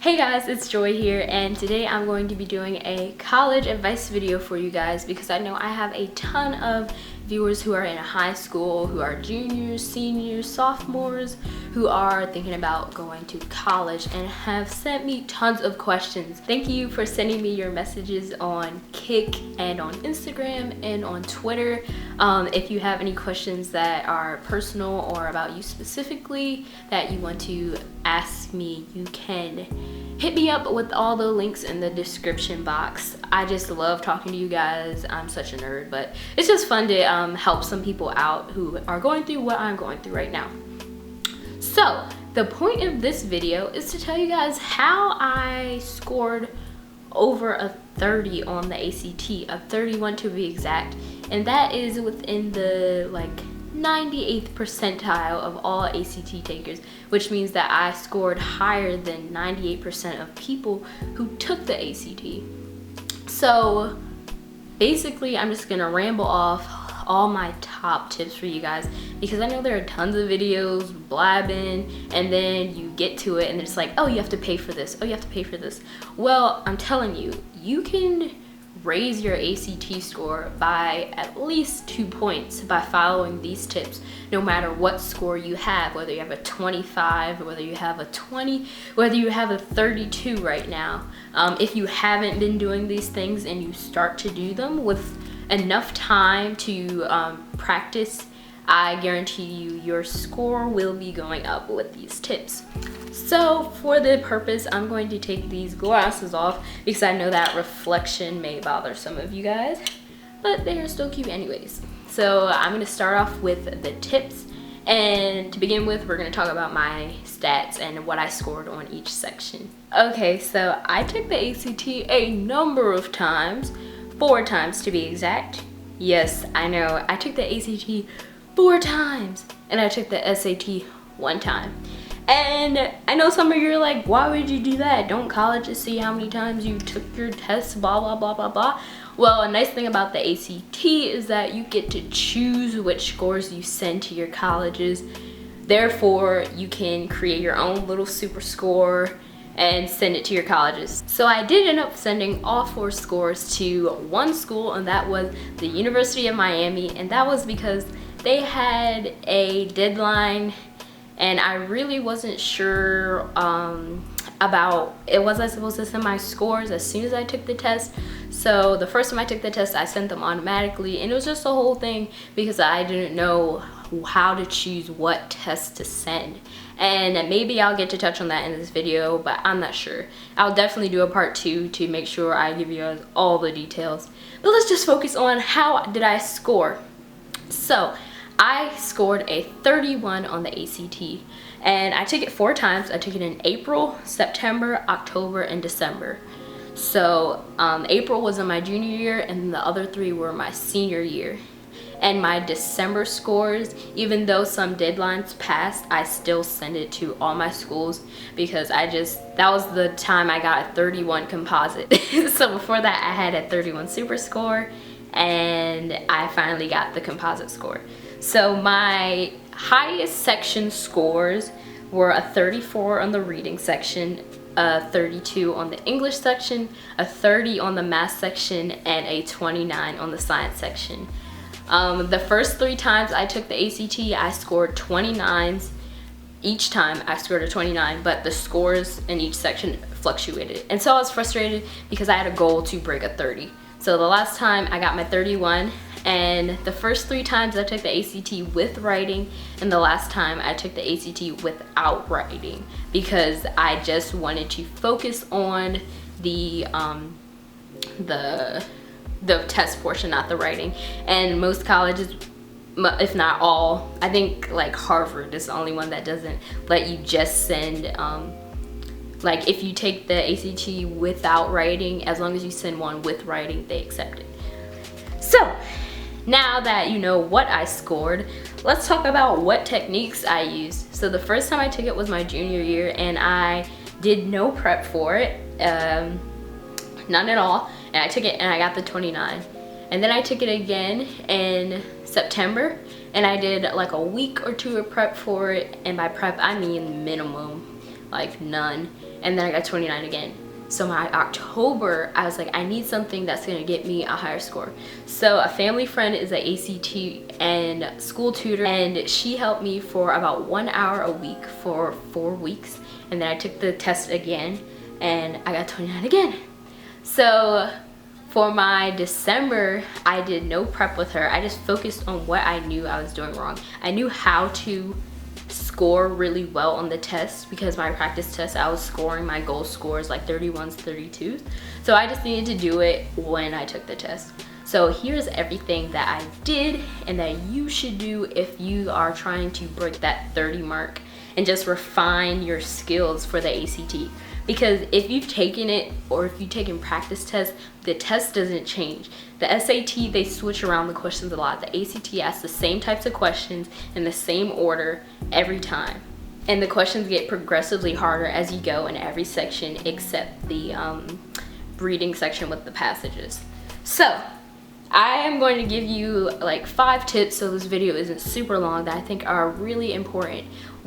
Hey guys, it's Joy here, and today I'm going to be doing a college advice video for you guys because I know I have a ton of viewers who are in high school, who are juniors, seniors, sophomores, who are thinking about going to college and have sent me tons of questions. Thank you for sending me your messages on Kick and on Instagram and on Twitter. If you have any questions that are personal or about you specifically that you want to ask me, you can hit me up with all the links in the description box. I just love talking to you guys. I'm such a nerd, but it's just fun to help some people out who are going through what I'm going through right now. So the point of this video is to tell you guys how I scored over a 30 on the ACT, a 31 to be exact, and that is within the 98th percentile of all ACT takers, which means that I scored higher than 98% of people who took the ACT. So basically I'm just gonna ramble off all my top tips for you guys because I know there are tons of videos blabbing and then you get to it and it's like, oh, you have to pay for this, oh, you have to pay for this. Well, I'm telling you, you can raise your ACT score by at least 2 points by following these tips, no matter what score you have, whether you have a 25, whether you have a 20, whether you have a 32 right now. If you haven't been doing these things and you start to do them with enough time to practice, I guarantee you your score will be going up with these tips. So for the purpose, I'm going to take these glasses off because I know that reflection may bother some of you guys, but they are still cute anyways. So I'm going to start off with the tips, and to begin with, we're going to talk about my stats and what I scored on each section. Okay, so I took the ACT a number of times, 4 times to be exact. Yes, I know, I took the ACT 4 times, and I took the SAT 1 time. And I know some of you are like, why would you do that? Don't colleges see how many times you took your tests, blah, blah, blah, blah, blah. Well, a nice thing about the ACT is that you get to choose which scores you send to your colleges. Therefore, you can create your own little super score and send it to your colleges. So I did end up sending all 4 scores to one school, and that was the University of Miami, and that was because they had a deadline and I really wasn't sure about it. Was I supposed to send my scores as soon as I took the test? So the first time I took the test, I sent them automatically, and it was just a whole thing because I didn't know how to choose what test to send. And maybe I'll get to touch on that in this video, but I'm not sure. I'll definitely do a part 2 to make sure I give you guys all the details. But let's just focus on how did I score. So I scored a 31 on the ACT, and I took it 4 times. I took it in April, September, October, and December. So April was in my junior year, and the other 3 were my senior year. And my December scores, even though some deadlines passed, I still sent it to all my schools because that was the time I got a 31 composite. So before that, I had a 31 super score, and I finally got the composite score. So my highest section scores were a 34 on the reading section, a 32 on the English section, a 30 on the math section, and a 29 on the science section. The first 3 times I took the ACT, I scored 29s. Each time I scored a 29, but the scores in each section fluctuated. And so I was frustrated because I had a goal to break a 30. So the last time I got my 31, and the first 3 times I took the ACT with writing, and the last time I took the ACT without writing because I just wanted to focus on the test portion, not the writing. And most colleges, if not all, I think Harvard is the only one that doesn't let you just send if you take the ACT without writing, as long as you send one with writing, they accept it. So now that you know what I scored, let's talk about what techniques I used. So the first time I took it was my junior year, and I did no prep for it, none at all. And I took it and I got the 29. And then I took it again in September, and I did a week or 2 of prep for it. And by prep, I mean minimum like none. And then I got 29 again. So my October, I was like, I need something that's gonna get me a higher score. So a family friend is an ACT and school tutor, and she helped me for about 1 hour a week for 4 weeks. And then I took the test again and I got 29 again. So for my December, I did no prep with her. I just focused on what I knew I was doing wrong. I knew how to score really well on the test, because my practice test, I was scoring my goal scores like 31s, 32s. So I just needed to do it when I took the test. So here's everything that I did and that you should do if you are trying to break that 30 mark and just refine your skills for the ACT. Because if you've taken it, or if you've taken practice tests, the test doesn't change. The SAT, they switch around the questions a lot. The ACT asks the same types of questions in the same order every time. And the questions get progressively harder as you go in every section except the reading section with the passages. So I am going to give you like 5 tips, so this video isn't super long, that I think are really important.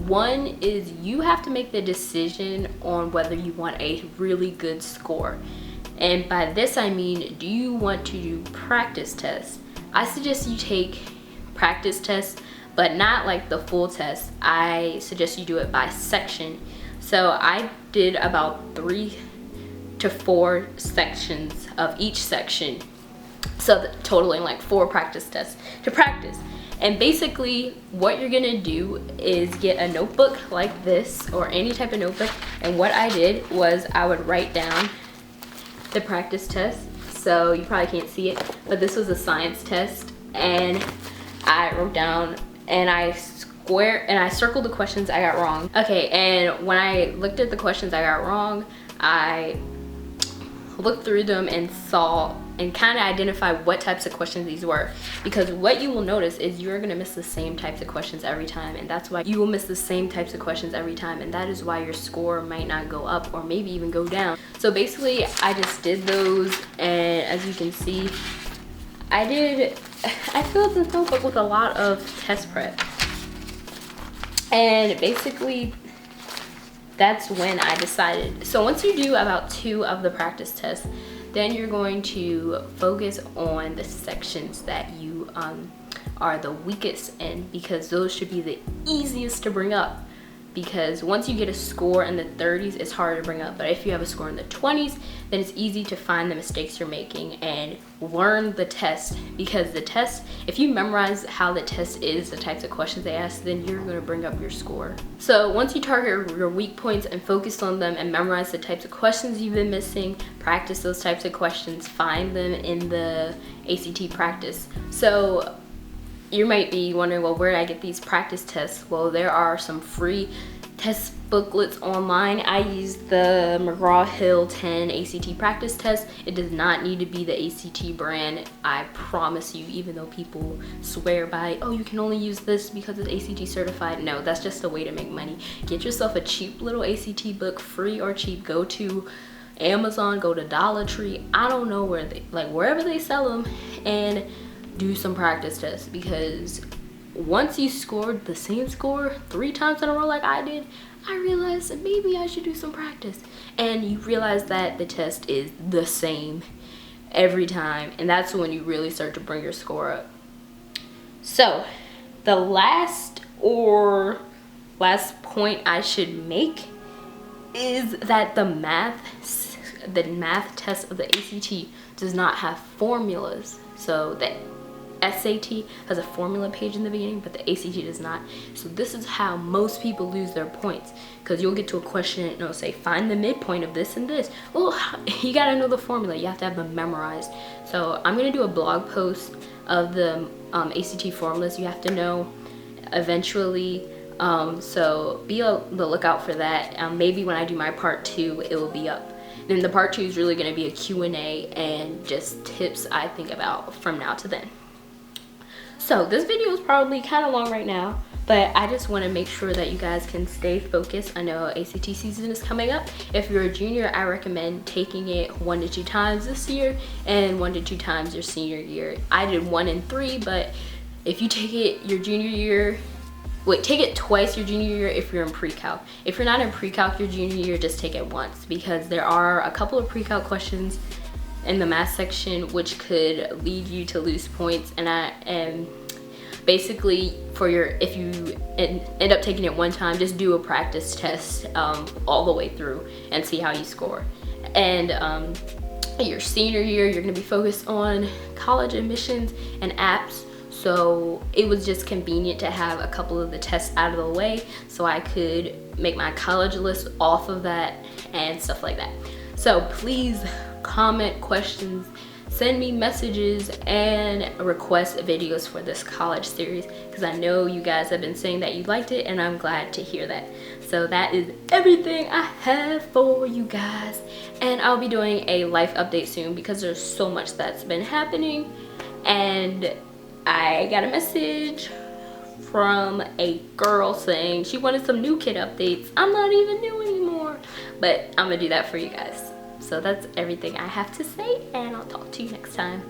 One is you have to make the decision on whether you want a really good score. And by this I mean, do you want to do practice tests? I suggest you take practice tests, but not like the full test. I suggest you do it by section. So I did about 3 to 4 sections of each section. So totaling like 4 practice tests to practice. And basically what you're gonna do is get a notebook like this, or any type of notebook. And what I did was I would write down the practice test. So you probably can't see it, but this was a science test. And I wrote down, and I circled the questions I got wrong. Okay, and when I looked at the questions I got wrong, I looked through them and saw and kind of identify what types of questions these were. Because what you will notice is you're gonna miss the same types of questions every time, and that's why you will miss the same types of questions every time, and that is why your score might not go up or maybe even go down. So basically I just did those, and as you can see, I filled this notebook with a lot of test prep. And basically that's when I decided. So once you do about 2 of the practice tests, then you're going to focus on the sections that you are the weakest in, because those should be the easiest to bring up. Because once you get a score in the 30s, it's hard to bring up. But if you have a score in the 20s, then it's easy to find the mistakes you're making and learn the test. Because the test, if you memorize how the test is, the types of questions they ask, then you're gonna bring up your score. So once you target your weak points and focus on them and memorize the types of questions you've been missing, practice those types of questions, find them in the ACT practice. So you might be wondering, well, where did I get these practice tests? Well, there are some free test booklets online. I used the McGraw-Hill 10 ACT practice test. It does not need to be the ACT brand. I promise you, even though people swear by, oh, you can only use this because it's ACT certified. No, that's just a way to make money. Get yourself a cheap little ACT book, free or cheap. Go to Amazon, go to Dollar Tree. I don't know where they, like wherever they sell them, and do some practice tests. Because once you scored the same score 3 times in a row like I did, I realized that maybe I should do some practice. And you realize that the test is the same every time, and that's when you really start to bring your score up. So the last point I should make is that the math test of the ACT does not have formulas. So the SAT has a formula page in the beginning, but the ACT does not. So this is how most people lose their points, because you'll get to a question and it'll say find the midpoint of this and this. Well, you gotta know the formula. You have to have them memorized. So I'm gonna do a blog post of the ACT formulas you have to know eventually. So be on the lookout for that. Maybe when I do my part 2, it will be up. Then the part 2 is really gonna be a Q&A and just tips I think about from now to then. So this video is probably kind of long right now, but I just want to make sure that you guys can stay focused. I know ACT season is coming up. If you're a junior, I recommend taking it 1 to 2 times this year and 1 to 2 times your senior year. I did 1 and 3, but if you take it your junior year, wait, take it twice your junior year if you're in pre-calc. If you're not in pre-calc your junior year, just take it once, because there are a couple of pre-calc questions in the math section which could lead you to lose points. And basically, if you end up taking it one time, just do a practice test all the way through and see how you score. And your senior year, you're gonna be focused on college admissions and apps. So it was just convenient to have a couple of the tests out of the way so I could make my college list off of that and stuff like that. So please comment questions, send me messages, and request videos for this college series, because I know you guys have been saying that you liked it, and I'm glad to hear that. So that is everything I have for you guys, and I'll be doing a life update soon because there's so much that's been happening. And I got a message from a girl saying she wanted some new kid updates. I'm not even new anymore, but I'm gonna do that for you guys. So that's everything I have to say, and I'll talk to you next time.